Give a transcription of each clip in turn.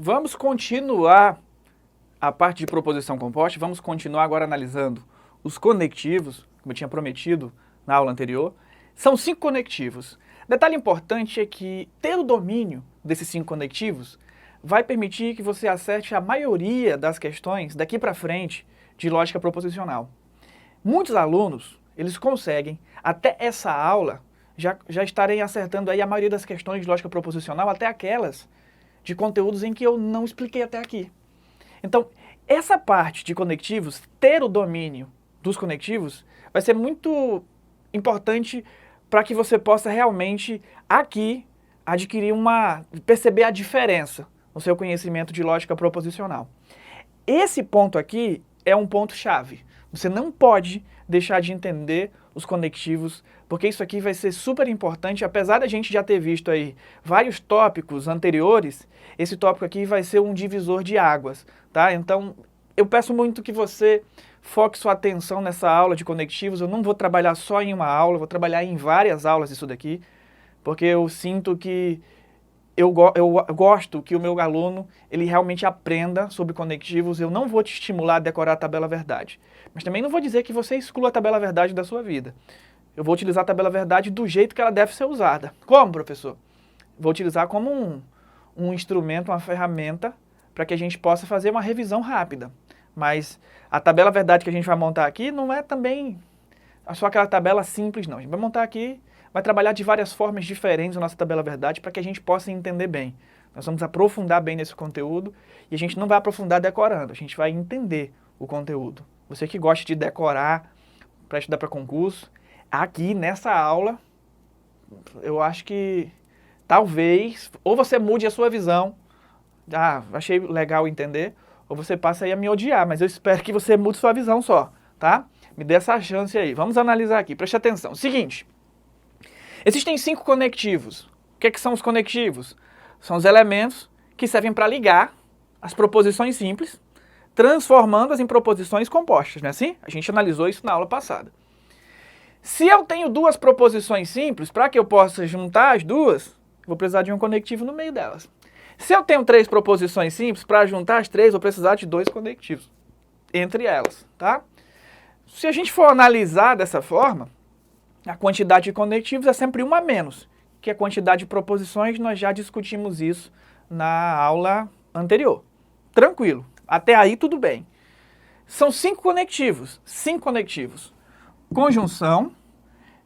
Vamos continuar a parte de proposição composta, vamos continuar agora analisando os conectivos, como eu tinha prometido na aula anterior. São 5 conectivos. Detalhe importante é que ter o domínio desses 5 conectivos vai permitir que você acerte a maioria das questões daqui para frente de lógica proposicional. Muitos alunos, eles conseguem, até essa aula, já estarem acertando aí a maioria das questões de lógica proposicional, até aquelas de conteúdos em que eu não expliquei até aqui. Então, essa parte de conectivos, ter o domínio dos conectivos, vai ser muito importante para que você possa realmente, aqui, perceber a diferença no seu conhecimento de lógica proposicional. Esse ponto aqui é um ponto-chave. Você não pode deixar de entender os conectivos, porque isso aqui vai ser super importante. Apesar da gente já ter visto aí vários tópicos anteriores, esse tópico aqui vai ser um divisor de águas, tá? Então, eu peço muito que você foque sua atenção nessa aula de conectivos. Eu não vou trabalhar só em uma aula, eu vou trabalhar em várias aulas isso daqui, porque eu sinto que eu gosto que o meu aluno ele realmente aprenda sobre conectivos. Eu não vou te estimular a decorar a tabela verdade, mas também não vou dizer que você exclua a tabela verdade da sua vida. Eu vou utilizar a tabela verdade do jeito que ela deve ser usada. Como, professor? Vou utilizar como um instrumento, uma ferramenta, para que a gente possa fazer uma revisão rápida. Mas a tabela verdade que a gente vai montar aqui não é também só aquela tabela simples, não. A gente vai montar aqui, vai trabalhar de várias formas diferentes a nossa tabela verdade para que a gente possa entender bem. Nós vamos aprofundar bem nesse conteúdo e a gente não vai aprofundar decorando, a gente vai entender o conteúdo. Você que gosta de decorar para estudar para concurso, aqui nessa aula, eu acho que talvez, ou você mude a sua visão, achei legal entender, ou você passa aí a me odiar, mas eu espero que você mude sua visão só, tá? Me dê essa chance aí. Vamos analisar aqui, preste atenção. Seguinte, existem 5 conectivos. O que são os conectivos? São os elementos que servem para ligar as proposições simples, transformando-as em proposições compostas, não é assim? A gente analisou isso na aula passada. Se eu tenho 2 proposições simples, para que eu possa juntar as duas, eu vou precisar de um conectivo no meio delas. Se eu tenho 3 proposições simples, para juntar as 3, eu vou precisar de 2 conectivos entre elas, tá? Se a gente for analisar dessa forma, a quantidade de conectivos é sempre 1 a menos, que a quantidade de proposições. Nós já discutimos isso na aula anterior. Tranquilo, até aí tudo bem. São 5 conectivos, Conjunção,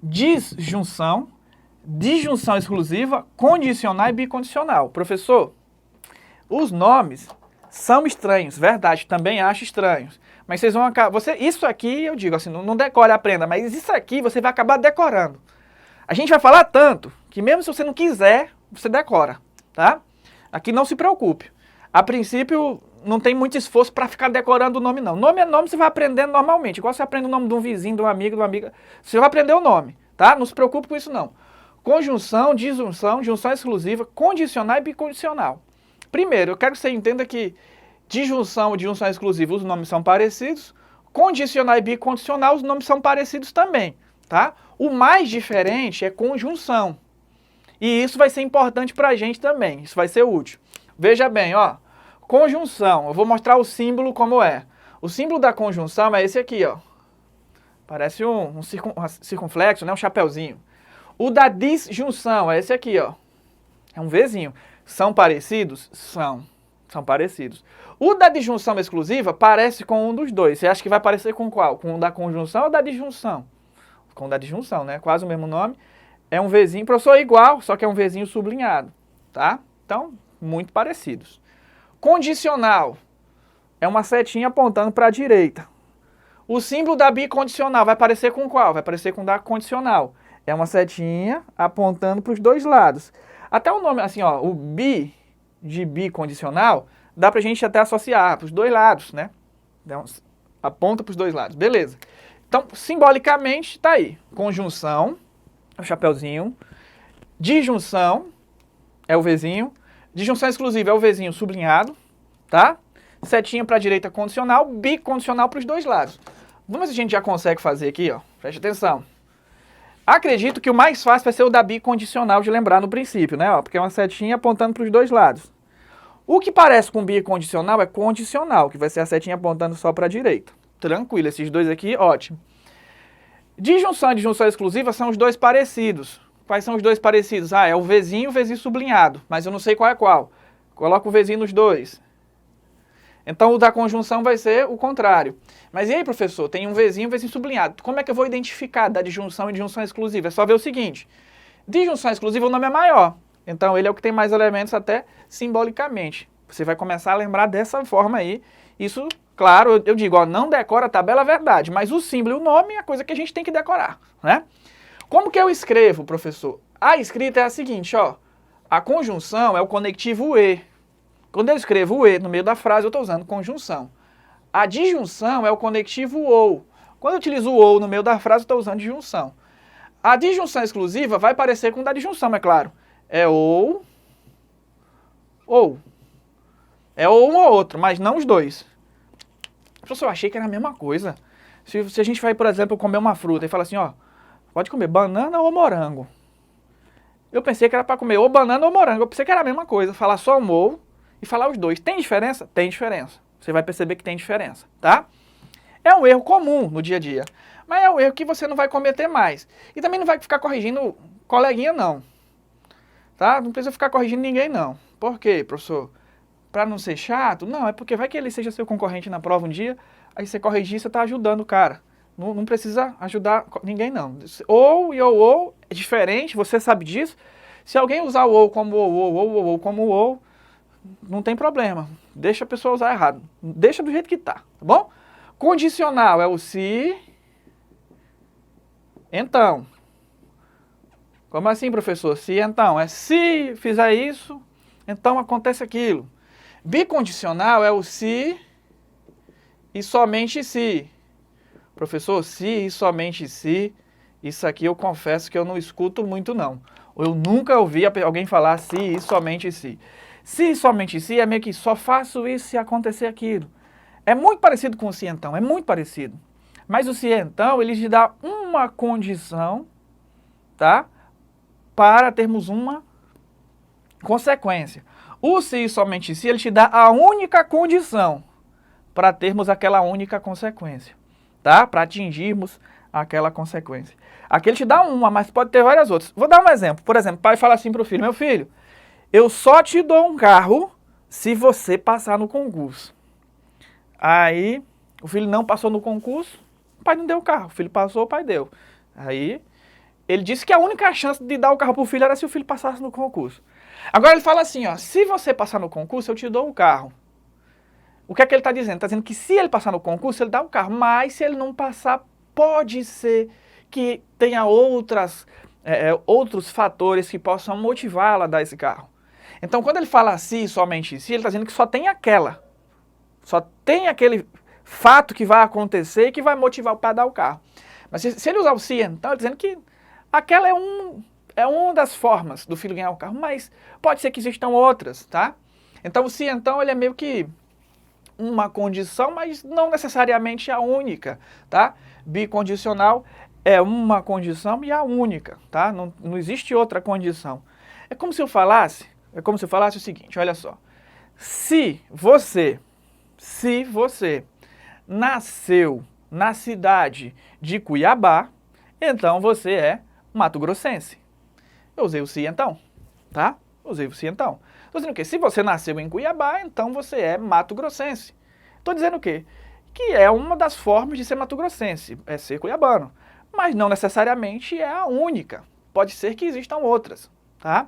disjunção, disjunção exclusiva, condicional e bicondicional. Professor, os nomes são estranhos, verdade, também acho estranhos. Mas vocês vão acabar... Isso aqui, eu digo assim, não decore, aprenda, mas isso aqui você vai acabar decorando. A gente vai falar tanto que mesmo se você não quiser, você decora, tá? Aqui não se preocupe. A princípio, não tem muito esforço para ficar decorando o nome, não. Nome é nome, você vai aprendendo normalmente. Igual você aprende o nome de um vizinho, de um amigo, de uma amiga. Você vai aprender o nome, tá? Não se preocupe com isso, não. Conjunção, disjunção, junção exclusiva, condicional e bicondicional. Primeiro, eu quero que você entenda que disjunção e disjunção exclusiva, os nomes são parecidos. Condicional e bicondicional, os nomes são parecidos também, tá? O mais diferente é conjunção. E isso vai ser importante para a gente também, isso vai ser útil. Veja bem, ó, conjunção, eu vou mostrar o símbolo como é. O símbolo da conjunção é esse aqui, ó. Parece um circunflexo, né? Um chapeuzinho. O da disjunção é esse aqui, ó. É um Vzinho. São parecidos? São parecidos. O da disjunção exclusiva parece com um dos dois. Você acha que vai parecer com qual? Com o da conjunção ou da disjunção? Com o da disjunção, né? Quase o mesmo nome. É um Vzinho, professor, igual, só que é um Vzinho sublinhado, tá? Então, muito parecidos. Condicional é uma setinha apontando para a direita. O símbolo da bicondicional vai parecer com qual? Vai parecer com o da condicional. É uma setinha apontando para os dois lados. Até o nome, assim, ó, o bi de bicondicional, dá pra gente até associar para os dois lados, né? Então, aponta para os dois lados, beleza. Então, simbolicamente, tá aí. Conjunção, é o chapeuzinho. Disjunção, é o Vzinho. Disjunção exclusiva é o Vzinho sublinhado, tá? Setinha para a direita condicional, bicondicional para os dois lados. Vamos ver se a gente já consegue fazer aqui, ó. Preste atenção. Acredito que o mais fácil vai ser o da bicondicional de lembrar no princípio, né? Ó, porque é uma setinha apontando para os dois lados. O que parece com bicondicional é condicional, que vai ser a setinha apontando só para a direita. Tranquilo, esses dois aqui, ótimo. Disjunção e disjunção exclusiva são os dois parecidos. Quais são os dois parecidos? Ah, é o Vzinho e o Vzinho sublinhado, mas eu não sei qual é qual. Coloca o Vzinho nos dois. Então o da conjunção vai ser o contrário. Mas e aí, professor, tem um Vzinho e um Vzinho sublinhado. Como é que eu vou identificar da disjunção e disjunção exclusiva? É só ver o seguinte. Disjunção exclusiva o nome é maior. Então ele é o que tem mais elementos até simbolicamente. Você vai começar a lembrar dessa forma aí. Isso, claro, eu digo, ó, não decora a tabela verdade, mas o símbolo e o nome é a coisa que a gente tem que decorar, né? Como que eu escrevo, professor? A escrita é a seguinte, ó. A conjunção é o conectivo e. Quando eu escrevo o e no meio da frase, eu estou usando conjunção. A disjunção é o conectivo ou. Quando eu utilizo o ou no meio da frase, eu estou usando disjunção. A disjunção exclusiva vai parecer com a da disjunção, é claro. É ou. É ou um ou outro, mas não os dois. Professor, eu achei que era a mesma coisa. Se a gente vai, por exemplo, comer uma fruta e fala assim, ó, pode comer banana ou morango. Eu pensei que era para comer ou banana ou morango. Eu pensei que era a mesma coisa, falar só um ou e falar os dois. Tem diferença? Tem diferença. Você vai perceber que tem diferença, tá? É um erro comum no dia a dia, mas é um erro que você não vai cometer mais. E também não vai ficar corrigindo coleguinha, não. Tá? Não precisa ficar corrigindo ninguém, não. Por quê, professor? Para não ser chato? Não, é porque vai que ele seja seu concorrente na prova um dia, aí você corrigir, você está ajudando o cara. Não precisa ajudar ninguém, não. Ou e ou é diferente, você sabe disso. Se alguém usar o ou como ou como ou, não tem problema. Deixa a pessoa usar errado. Deixa do jeito que tá bom? Condicional é o se, então. Como assim, professor? Se, então. É se fizer isso, então acontece aquilo. Bicondicional é o se e somente se. Professor, se e somente se, isso aqui eu confesso que eu não escuto muito, não. Eu nunca ouvi alguém falar se e somente se. Se e somente se é meio que só faço isso se acontecer aquilo. É muito parecido com o se então, é muito parecido. Mas o se então, ele te dá uma condição, tá? Para termos uma consequência. O se e somente se, ele te dá a única condição para termos aquela única consequência, tá? Para atingirmos aquela consequência. Aqui ele te dá uma, mas pode ter várias outras. Vou dar um exemplo. Por exemplo, o pai fala assim para o filho, meu filho, eu só te dou um carro se você passar no concurso. Aí, o filho não passou no concurso, o pai não deu o carro. O filho passou, o pai deu. Aí, ele disse que a única chance de dar o carro para o filho era se o filho passasse no concurso. Agora ele fala assim, ó, se você passar no concurso, eu te dou o carro. O que é que ele está dizendo? Está dizendo que se ele passar no concurso, ele dá o carro. Mas se ele não passar, pode ser que tenha outros fatores que possam motivá-la a dar esse carro. Então, quando ele fala se, somente se, ele está dizendo que só tem aquela. Só tem aquele fato que vai acontecer e que vai motivar o pai a dar o carro. Mas se ele usar o se, então, ele está dizendo que aquela é uma das formas do filho ganhar o carro, mas pode ser que existam outras, tá? Então, o se, então, ele é meio que uma condição, mas não necessariamente a única, tá? Bicondicional é uma condição e a única, tá? Não existe outra condição. É como se eu falasse o seguinte, olha só. Se você nasceu na cidade de Cuiabá, então você é mato-grossense. Eu usei o se então, tá? Usei o se então. Estou dizendo o quê? Se você nasceu em Cuiabá, então você é mato-grossense. Estou dizendo o quê? Que é uma das formas de ser mato-grossense, é ser cuiabano. Mas não necessariamente é a única. Pode ser que existam outras, tá?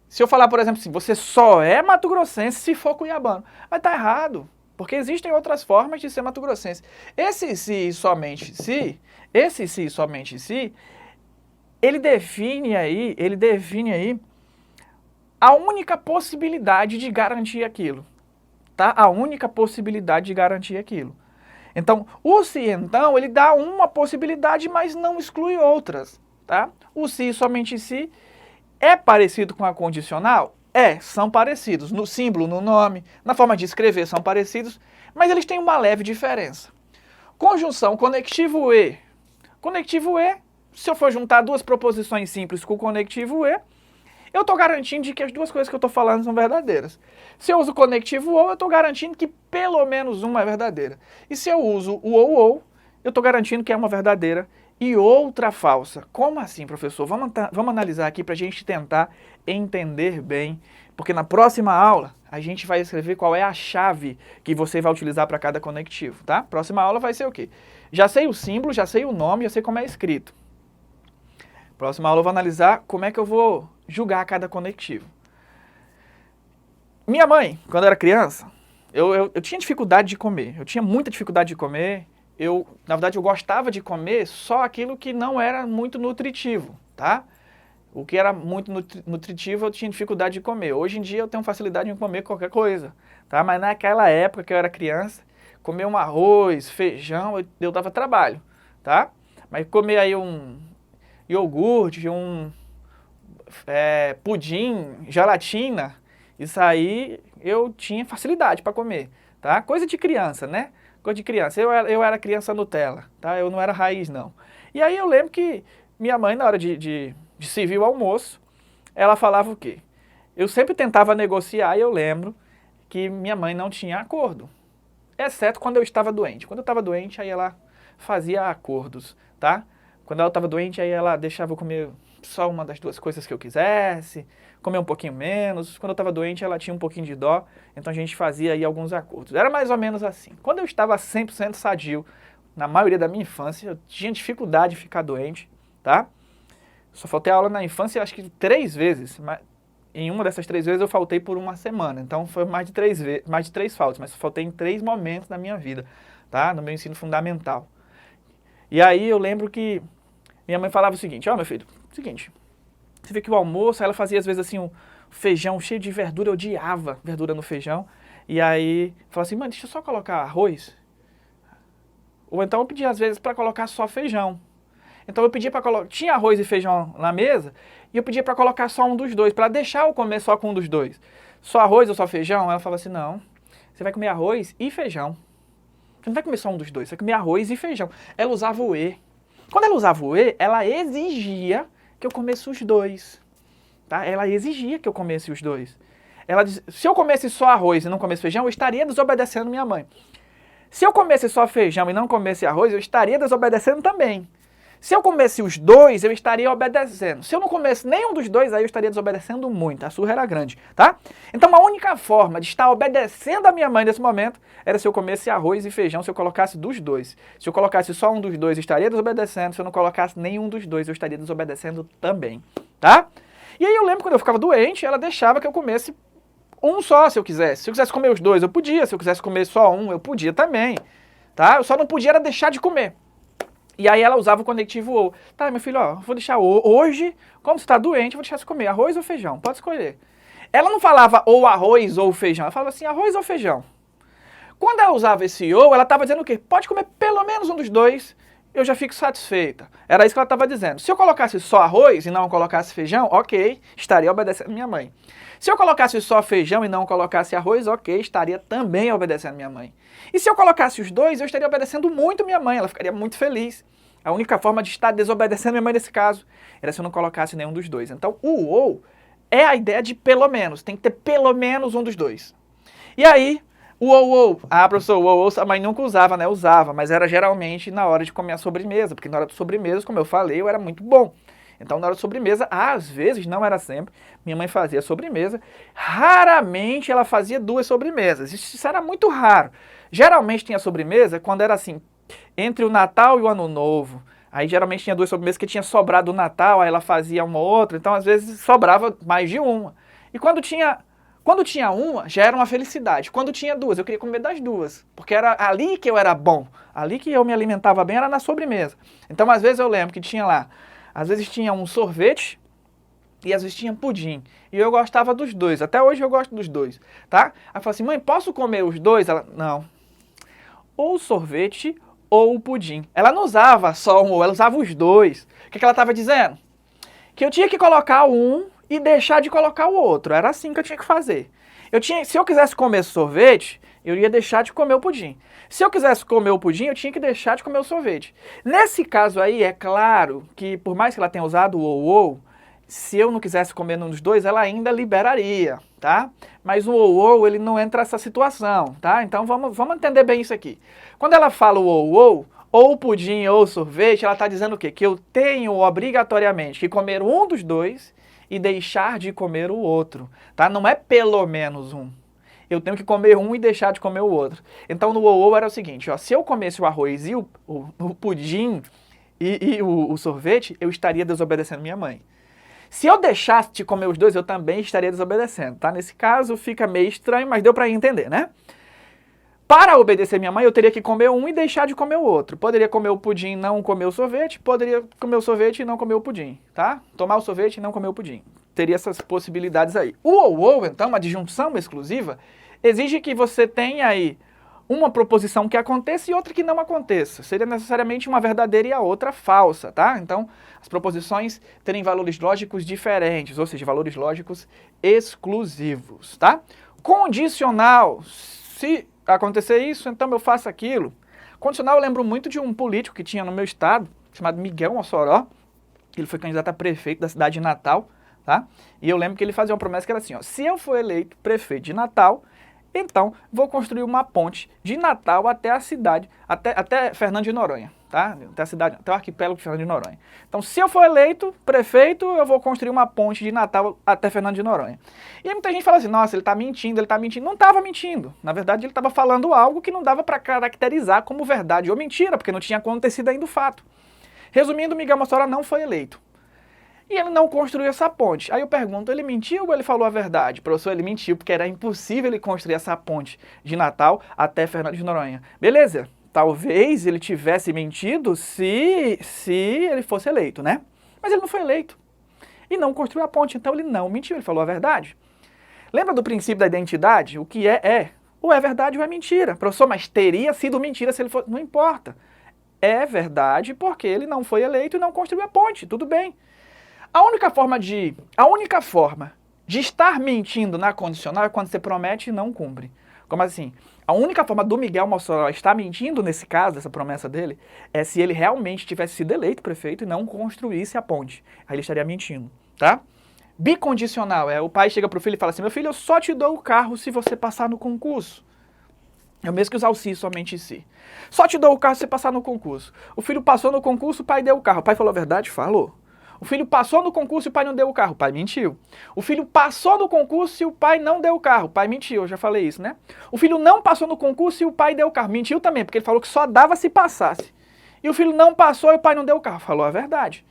Se eu falar, por exemplo, assim, você só é mato-grossense se for cuiabano. Mas tá errado, porque existem outras formas de ser mato-grossense. Esse se somente se, ele define aí a única possibilidade de garantir aquilo, tá? A única possibilidade de garantir aquilo. Então, o se então, ele dá uma possibilidade, mas não exclui outras, tá? O se somente se é parecido com a condicional? São parecidos. No símbolo, no nome, na forma de escrever são parecidos, mas eles têm uma leve diferença. Conjunção conectivo e. Conectivo e, se eu for juntar duas proposições simples com o conectivo e, eu estou garantindo de que as duas coisas que eu estou falando são verdadeiras. Se eu uso o conectivo ou, eu estou garantindo que pelo menos uma é verdadeira. E se eu uso o ou, eu estou garantindo que é uma verdadeira e outra falsa. Como assim, professor? Vamos analisar aqui para a gente tentar entender bem, porque na próxima aula a gente vai escrever qual é a chave que você vai utilizar para cada conectivo, tá? Próxima aula vai ser o quê? Já sei o símbolo, já sei o nome, já sei como é escrito. Próxima aula eu vou analisar como é que eu vou julgar cada conectivo. Minha mãe, quando eu era criança, eu tinha dificuldade de comer. Eu tinha muita dificuldade de comer. Na verdade, eu gostava de comer só aquilo que não era muito nutritivo, tá? O que era muito nutritivo eu tinha dificuldade de comer. Hoje em dia eu tenho facilidade em comer qualquer coisa, tá? Mas naquela época que eu era criança, comer um arroz, feijão, eu dava trabalho, tá? Mas comer aí um iogurte, pudim, gelatina, isso aí eu tinha facilidade para comer, tá? Coisa de criança, né? Coisa de criança. Eu era criança Nutella, tá? Eu não era raiz, não. E aí eu lembro que minha mãe, na hora de servir o almoço, ela falava o quê? Eu sempre tentava negociar e eu lembro que minha mãe não tinha acordo. Exceto quando eu estava doente. Quando eu estava doente, aí ela fazia acordos, tá? Quando ela estava doente, aí ela deixava eu comer só uma das duas coisas que eu quisesse, comer um pouquinho menos. Quando eu estava doente, ela tinha um pouquinho de dó, então a gente fazia aí alguns acordos. Era mais ou menos assim. Quando eu estava 100% sadio, na maioria da minha infância, eu tinha dificuldade de ficar doente, tá? Só faltei aula na infância, acho que 3 vezes. Em uma dessas 3 vezes eu faltei por uma semana, então foi mais de 3 faltas, mas faltei em 3 momentos da minha vida, tá? No meu ensino fundamental. E aí eu lembro que minha mãe falava o seguinte: ó, meu filho, seguinte, você vê que o almoço, ela fazia às vezes assim um feijão cheio de verdura, eu odiava verdura no feijão, e aí falava assim: mãe, deixa eu só colocar arroz. Ou então eu pedia às vezes para colocar só feijão. Então eu pedia para colocar, tinha arroz e feijão na mesa, e eu pedia para colocar só um dos dois, para deixar eu comer só com um dos dois. Só arroz ou só feijão? Ela falava assim: não, você vai comer arroz e feijão. Você não vai comer só um dos dois, você vai comer arroz e feijão. Ela usava o e. Quando ela usava o e, ela exigia que eu comesse os dois. Tá? Ela exigia que eu comesse os dois. Ela diz, se eu comesse só arroz e não comesse feijão, eu estaria desobedecendo minha mãe. Se eu comesse só feijão e não comesse arroz, eu estaria desobedecendo também. Se eu comesse os dois, eu estaria obedecendo. Se eu não comesse nenhum dos dois, aí eu estaria desobedecendo muito. A surra era grande, tá? Então a única forma de estar obedecendo a minha mãe nesse momento era se eu comesse arroz e feijão, se eu colocasse dos dois. Se eu colocasse só um dos dois, eu estaria desobedecendo. Se eu não colocasse nenhum dos dois, eu estaria desobedecendo também, tá? E aí eu lembro quando eu ficava doente, ela deixava que eu comesse um só, se eu quisesse. Se eu quisesse comer os dois, eu podia. Se eu quisesse comer só um, eu podia também, tá? Eu só não podia era deixar de comer. E aí ela usava o conectivo ou. Tá, meu filho, ó, vou deixar hoje, como você está doente, eu vou deixar você comer arroz ou feijão, pode escolher. Ela não falava ou arroz ou feijão, ela falava assim, arroz ou feijão. Quando ela usava esse ou, ela estava dizendo o quê? Pode comer pelo menos um dos dois, eu já fico satisfeita. Era isso que ela estava dizendo. Se eu colocasse só arroz e não colocasse feijão, ok, estaria obedecendo minha mãe. Se eu colocasse só feijão e não colocasse arroz, ok, estaria também obedecendo minha mãe. E se eu colocasse os dois, eu estaria obedecendo muito minha mãe, ela ficaria muito feliz. A única forma de estar desobedecendo minha mãe nesse caso era se eu não colocasse nenhum dos dois. Então, o ou é a ideia de pelo menos, tem que ter pelo menos um dos dois. E aí, o ou, professor, o ou a mãe nunca usava, né? Usava, mas era geralmente na hora de comer a sobremesa, porque na hora da sobremesa, como eu falei, eu era muito bom. Então, na hora da sobremesa, às vezes, não era sempre, minha mãe fazia sobremesa. Raramente ela fazia 2 sobremesas. Isso era muito raro. Geralmente tinha sobremesa quando era assim, entre o Natal e o Ano Novo. Aí geralmente tinha 2 sobremesas que tinha sobrado o Natal, aí ela fazia uma ou outra. Então, às vezes, sobrava mais de uma. E quando tinha uma, já era uma felicidade. Quando tinha 2, eu queria comer das 2. Porque era ali que eu era bom. Ali que eu me alimentava bem era na sobremesa. Então, às vezes, eu lembro que tinha lá. Às vezes tinha um sorvete e às vezes tinha pudim. E eu gostava dos 2. Até hoje eu gosto dos 2, tá? Aí eu falei assim, mãe, posso comer os 2? Ela, não. Ou o sorvete ou o pudim. Ela não usava só um ou, ela usava os 2. O que ela estava dizendo? Que eu tinha que colocar um e deixar de colocar o outro. Era assim que eu tinha que fazer. Se eu quisesse comer sorvete, eu ia deixar de comer o pudim. Se eu quisesse comer o pudim, eu tinha que deixar de comer o sorvete. Nesse caso aí, é claro que, por mais que ela tenha usado o ou, Se eu não quisesse comer num dos dois, ela ainda liberaria, tá? Mas o ou, ele não entra nessa situação, tá? Então vamos entender bem isso aqui. Quando ela fala o ou pudim ou sorvete, ela está dizendo o quê? Que eu tenho obrigatoriamente que comer um dos dois e deixar de comer o outro, tá? Não é pelo menos um. Eu tenho que comer um e deixar de comer o outro. Então no ou era o seguinte, ó, se eu comesse o arroz e o pudim e o sorvete, eu estaria desobedecendo minha mãe. Se eu deixasse de comer os dois, eu também estaria desobedecendo, tá? Nesse caso fica meio estranho, mas deu para entender, né? Para obedecer minha mãe, eu teria que comer um e deixar de comer o outro. Poderia comer o pudim e não comer o sorvete, poderia comer o sorvete e não comer o pudim, tá? Tomar o sorvete e não comer o pudim. Teria essas possibilidades aí. O ou, então, uma disjunção exclusiva, exige que você tenha aí uma proposição que aconteça e outra que não aconteça. Seria necessariamente uma verdadeira e a outra falsa, tá? Então, as proposições terem valores lógicos diferentes, ou seja, valores lógicos exclusivos, tá? Condicional, se acontecer isso, então eu faço aquilo. Condicional, eu lembro muito de um político que tinha no meu estado, chamado Miguel Mossoró. Ele foi candidato a prefeito da cidade de Natal, tá? E eu lembro que ele fazia uma promessa que era assim, ó, se eu for eleito prefeito de Natal, então vou construir uma ponte de Natal até a cidade, até Fernando de Noronha, tá? Até a cidade, até o arquipélago de Fernando de Noronha. Então, se eu for eleito prefeito, eu vou construir uma ponte de Natal até Fernando de Noronha. E aí muita gente fala assim, nossa, ele está mentindo, ele está mentindo. Não estava mentindo. Na verdade, ele estava falando algo que não dava para caracterizar como verdade ou mentira, porque não tinha acontecido ainda o fato. Resumindo, Miguel Mossoró não foi eleito. E ele não construiu essa ponte. Aí eu pergunto, ele mentiu ou ele falou a verdade? Professor, ele mentiu, porque era impossível ele construir essa ponte de Natal até Fernando de Noronha. Beleza, talvez ele tivesse mentido se ele fosse eleito, né? Mas ele não foi eleito. E não construiu a ponte, então ele não mentiu, ele falou a verdade. Lembra do princípio da identidade? O que é. Ou é verdade ou é mentira. Professor, mas teria sido mentira se ele fosse... Não importa. É verdade porque ele não foi eleito e não construiu a ponte, tudo bem. A única forma de estar mentindo na condicional é quando você promete e não cumpre. Como assim? A única forma do Miguel Mossoró estar mentindo nesse caso, essa promessa dele, é se ele realmente tivesse sido eleito prefeito e não construísse a ponte. Aí ele estaria mentindo, tá? Bicondicional é o pai chega pro filho e fala assim, meu filho, eu só te dou o carro se você passar no concurso. É o mesmo que usar o se, somente se. Só te dou o carro se você passar no concurso. O filho passou no concurso, o pai deu o carro. O pai falou a verdade? Falou. O filho passou no concurso e o pai não deu o carro. O pai mentiu. O filho passou no concurso e o pai não deu o carro. O pai mentiu, eu já falei isso, né? O filho não passou no concurso e o pai deu o carro. Mentiu também, porque ele falou que só dava se passasse. E o filho não passou e o pai não deu o carro. Falou a verdade.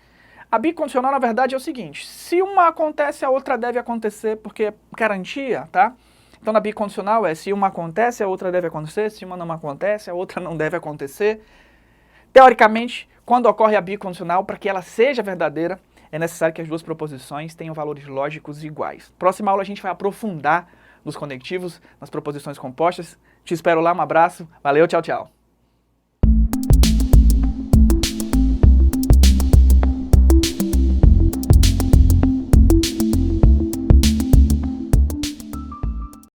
A bicondicional, na verdade, é o seguinte. Se uma acontece, a outra deve acontecer, porque é garantia, tá? Então, na bicondicional se uma acontece, a outra deve acontecer. Se uma não acontece, a outra não deve acontecer. Teoricamente, quando ocorre a bicondicional, para que ela seja verdadeira, é necessário que as duas proposições tenham valores lógicos iguais. Próxima aula a gente vai aprofundar nos conectivos, nas proposições compostas. Te espero lá, um abraço, valeu, tchau, tchau.